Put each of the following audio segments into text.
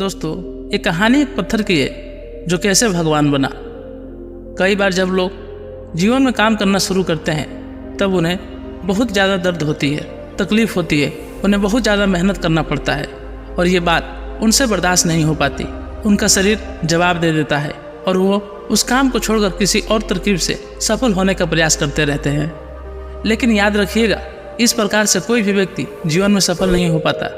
दोस्तों, एक कहानी एक पत्थर की है जो कैसे भगवान बना। कई बार जब लोग जीवन में काम करना शुरू करते हैं तब उन्हें बहुत ज़्यादा दर्द होती है, तकलीफ़ होती है, उन्हें बहुत ज़्यादा मेहनत करना पड़ता है और ये बात उनसे बर्दाश्त नहीं हो पाती। उनका शरीर जवाब दे देता है और वो उस काम को छोड़कर किसी और तरकीब से सफल होने का प्रयास करते रहते हैं। लेकिन याद रखिएगा, इस प्रकार से कोई भी व्यक्ति जीवन में सफल नहीं हो पाता,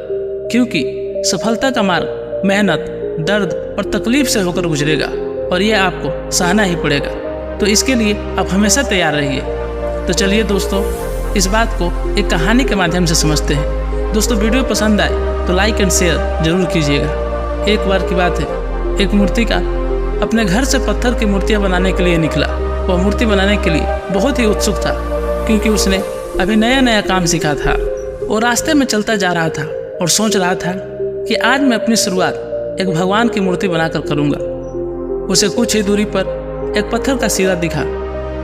क्योंकि सफलता का मार्ग मेहनत, दर्द और तकलीफ से होकर गुजरेगा और यह आपको सहना ही पड़ेगा। तो इसके लिए आप हमेशा तैयार रहिए। तो चलिए दोस्तों, इस बात को एक कहानी के माध्यम से समझते हैं। दोस्तों, वीडियो पसंद आए तो लाइक एंड शेयर जरूर कीजिएगा। एक बार की बात है, एक मूर्तिकार अपने घर से पत्थर की मूर्तियाँ बनाने के लिए निकला। वह मूर्ति बनाने के लिए बहुत ही उत्सुक था, क्योंकि उसने अभी नया नया काम सीखा था। वो रास्ते में चलता जा रहा था और सोच रहा था कि आज मैं अपनी शुरुआत एक भगवान की मूर्ति बनाकर करूँगा। उसे कुछ ही दूरी पर एक पत्थर का सिरा दिखा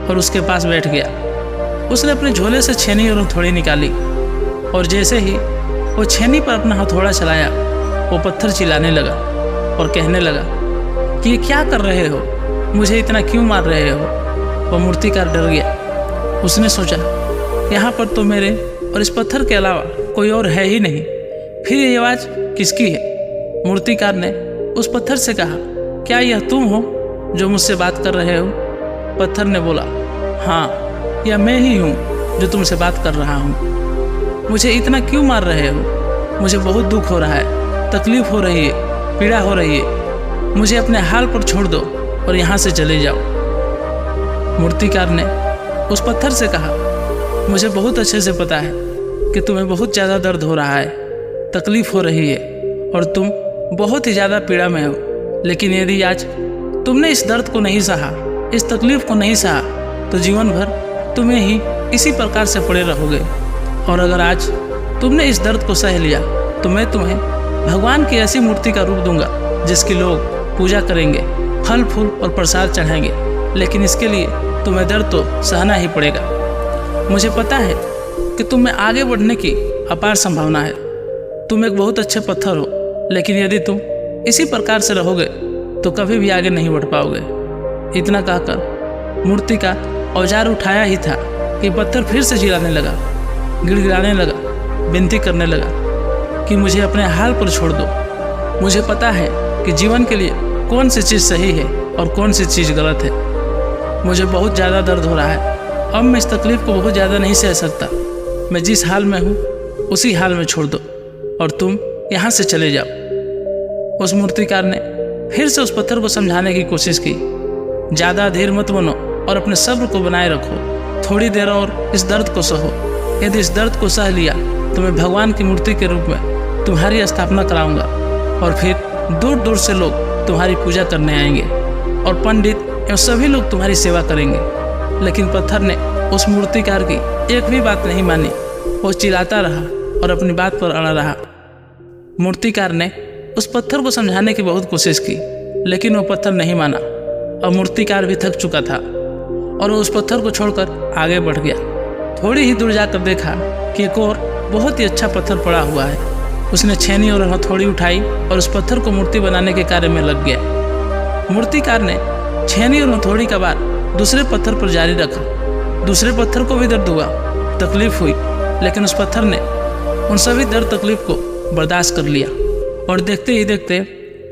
और उसके पास बैठ गया। उसने अपने झोले से छेनी और हथौड़ी निकाली और जैसे ही वो छेनी पर अपना हथौड़ा चलाया, वो पत्थर चिल्लाने लगा और कहने लगा कि ये क्या कर रहे हो, मुझे इतना क्यों मार रहे हो। वह मूर्तिकार डर गया। उसने सोचा, यहाँ पर तो मेरे और इस पत्थर के अलावा कोई और है ही नहीं, फिर ये आवाज़ किसकी है। मूर्तिकार ने उस पत्थर से कहा, क्या यह तुम हो जो मुझसे बात कर रहे हो। पत्थर ने बोला, हाँ, यह मैं ही हूँ जो तुमसे बात कर रहा हूँ। मुझे इतना क्यों मार रहे हो, मुझे बहुत दुख हो रहा है, तकलीफ हो रही है, पीड़ा हो रही है। मुझे अपने हाल पर छोड़ दो और यहाँ से चले जाओ। मूर्तिकार ने उस पत्थर से कहा, मुझे बहुत अच्छे से पता है कि तुम्हें बहुत ज़्यादा दर्द हो रहा है, तकलीफ हो रही है और तुम बहुत ही ज़्यादा पीड़ा में हो। लेकिन यदि आज तुमने इस दर्द को नहीं सहा, इस तकलीफ को नहीं सहा, तो जीवन भर तुम्हें ही इसी प्रकार से पड़े रहोगे। और अगर आज तुमने इस दर्द को सह लिया तो मैं तुम्हें भगवान की ऐसी मूर्ति का रूप दूंगा जिसकी लोग पूजा करेंगे, फल फूल और प्रसाद चढ़ाएंगे। लेकिन इसके लिए तुम्हें दर्द तो सहना ही पड़ेगा। मुझे पता है कि तुम में आगे बढ़ने की अपार संभावना है। तुम एक बहुत अच्छे पत्थर हो, लेकिन यदि तुम इसी प्रकार से रहोगे तो कभी भी आगे नहीं बढ़ पाओगे। इतना कहकर मूर्ति का औजार उठाया ही था कि पत्थर फिर से चिल्लाने लगा, गिड़गिड़ाने लगा, विनती करने लगा कि मुझे अपने हाल पर छोड़ दो। मुझे पता है कि जीवन के लिए कौन सी चीज़ सही है और कौन सी चीज़ गलत है। मुझे बहुत ज़्यादा दर्द हो रहा है, अब मैं इस तकलीफ़ को बहुत ज़्यादा नहीं सह सकता। मैं जिस हाल में हूँ उसी हाल में छोड़ दो और तुम यहाँ से चले जाओ। उस मूर्तिकार ने फिर से उस पत्थर को समझाने की कोशिश की, ज़्यादा धीर मत बनो और अपने सब्र को बनाए रखो। थोड़ी देर और इस दर्द को सहो। यदि इस दर्द को सह लिया तो मैं भगवान की मूर्ति के रूप में तुम्हारी स्थापना कराऊंगा और फिर दूर दूर से लोग तुम्हारी पूजा करने आएंगे और पंडित एवं सभी लोग तुम्हारी सेवा करेंगे। लेकिन पत्थर ने उस मूर्तिकार की एक भी बात नहीं मानी। वो चिल्लाता रहा और अपनी बात पर अड़ा रहा। मूर्तिकार ने उस पत्थर को समझाने की बहुत कोशिश की, लेकिन वो पत्थर नहीं माना और मूर्तिकार भी थक चुका था और वो उस पत्थर को छोड़कर आगे बढ़ गया। थोड़ी ही दूर जाकर देखा कि एक और बहुत ही अच्छा पत्थर पड़ा हुआ है। उसने छेनी और हथौड़ी उठाई और उस पत्थर को मूर्ति बनाने के कार्य में लग गया। मूर्तिकार ने छेनी और हथौड़ी का वार दूसरे पत्थर पर जारी रखा। दूसरे पत्थर को भी दर्द हुआ, तकलीफ हुई, लेकिन उस पत्थर ने उन सभी दर्द तकलीफ को बर्दाश्त कर लिया। और देखते ही देखते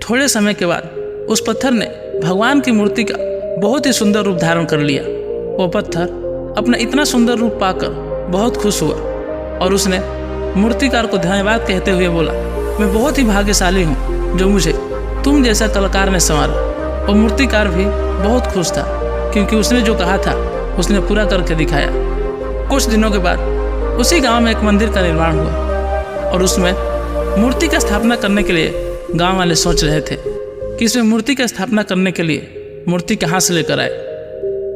थोड़े समय के बाद उस पत्थर ने भगवान की मूर्ति का बहुत ही सुंदर रूप धारण कर लिया। वो पत्थर अपना इतना सुंदर रूप पाकर बहुत खुश हुआ और उसने मूर्तिकार को धन्यवाद कहते हुए बोला, मैं बहुत ही भाग्यशाली हूँ जो मुझे तुम जैसा कलाकार ने संवारा। और मूर्तिकार भी बहुत खुश था, क्योंकि उसने जो कहा था उसने पूरा करके दिखाया। कुछ दिनों के बाद उसी गांव में एक मंदिर का निर्माण हुआ और उसमें मूर्ति का स्थापना करने के लिए गांव वाले सोच रहे थे कि इसमें मूर्ति का स्थापना करने के लिए मूर्ति कहाँ से लेकर आए।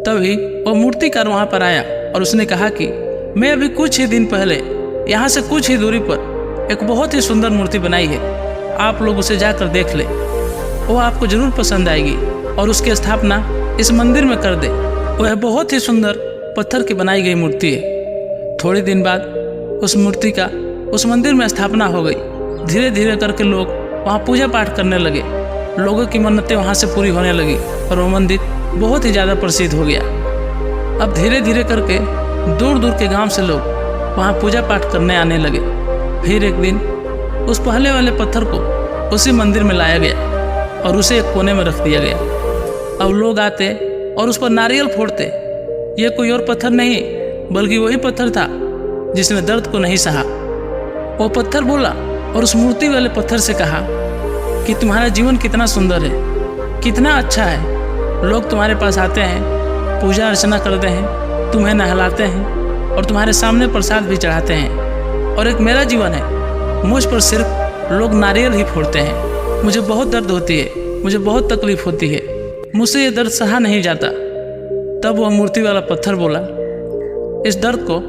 तभी वो मूर्तिकार वहाँ पर आया और उसने कहा कि मैं अभी कुछ ही दिन पहले यहाँ से कुछ ही दूरी पर एक बहुत ही सुंदर मूर्ति बनाई है। आप लोग उसे जाकर देख ले, वो आपको जरूर पसंद आएगी और उसकी स्थापना इस मंदिर में कर दे। वह बहुत ही सुंदर पत्थर की बनाई गई मूर्ति है। थोड़े दिन बाद उस मूर्ति का उस मंदिर में स्थापना हो गई। धीरे धीरे करके लोग वहाँ पूजा पाठ करने लगे। लोगों की मन्नतें वहाँ से पूरी होने लगी और वो मंदिर बहुत ही ज़्यादा प्रसिद्ध हो गया। अब धीरे धीरे करके दूर दूर के गांव से लोग वहाँ पूजा पाठ करने आने लगे। फिर एक दिन उस पहले वाले पत्थर को उसी मंदिर में लाया गया और उसे एक कोने में रख दिया गया। अब लोग आते और उस पर नारियल फोड़ते। ये कोई और पत्थर नहीं बल्कि वही पत्थर था जिसने दर्द को नहीं सहा। वो पत्थर बोला और उस मूर्ति वाले पत्थर से कहा कि तुम्हारा जीवन कितना सुंदर है, कितना अच्छा है। लोग तुम्हारे पास आते हैं, पूजा अर्चना करते हैं, तुम्हें नहलाते हैं और तुम्हारे सामने प्रसाद भी चढ़ाते हैं। और एक मेरा जीवन है, मुझ पर सिर्फ लोग नारियल ही फोड़ते हैं। मुझे बहुत दर्द होती है, मुझे बहुत तकलीफ होती है, मुझसे ये दर्द सहा नहीं जाता। तब वह मूर्ति वाला पत्थर बोला, इस दर्द को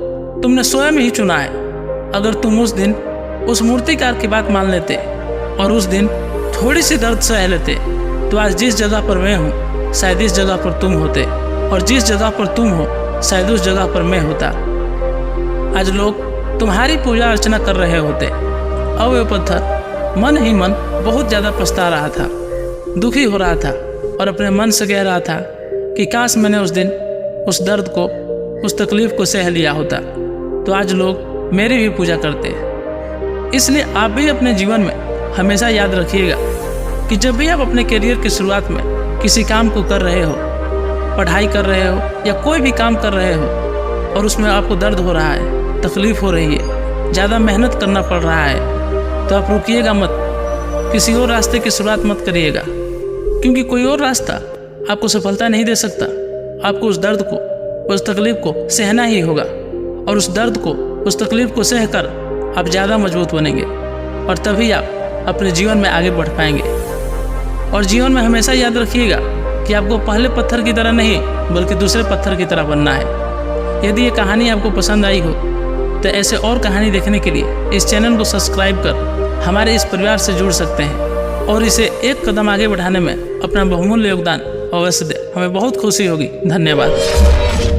तुमने स्वयं ही चुना है। अगर तुम उस दिन उस मूर्तिकार की बात मान लेते और उस दिन थोड़ी सी दर्द सह लेते तो आज जिस जगह पर मैं हूँ शायद इस जगह पर तुम होते, और जिस जगह पर तुम हो शायद उस जगह पर मैं होता। आज लोग तुम्हारी पूजा अर्चना कर रहे होते। अब वह पत्थर मन ही मन बहुत ज़्यादा पछता रहा था, दुखी हो रहा था और अपने मन से कह रहा था कि काश मैंने उस दिन उस दर्द को, उस तकलीफ को सह लिया होता तो आज लोग मेरी भी पूजा करते। इसलिए आप भी अपने जीवन में हमेशा याद रखिएगा कि जब भी आप अपने करियर की शुरुआत में किसी काम को कर रहे हो, पढ़ाई कर रहे हो या कोई भी काम कर रहे हो और उसमें आपको दर्द हो रहा है, तकलीफ हो रही है, ज़्यादा मेहनत करना पड़ रहा है, तो आप रुकिएगा मत, किसी और रास्ते की शुरुआत मत करिएगा। क्योंकि कोई और रास्ता आपको सफलता नहीं दे सकता। आपको उस दर्द को, उस तकलीफ को सहना ही होगा और उस दर्द को, उस तकलीफ को सहकर आप ज़्यादा मजबूत बनेंगे और तभी आप अपने जीवन में आगे बढ़ पाएंगे। और जीवन में हमेशा याद रखिएगा कि आपको पहले पत्थर की तरह नहीं बल्कि दूसरे पत्थर की तरह बनना है। यदि ये कहानी आपको पसंद आई हो तो ऐसे और कहानी देखने के लिए इस चैनल को सब्सक्राइब कर हमारे इस परिवार से जुड़ सकते हैं और इसे एक कदम आगे बढ़ाने में अपना बहुमूल्य योगदान अवश्य दें। हमें बहुत खुशी होगी। धन्यवाद।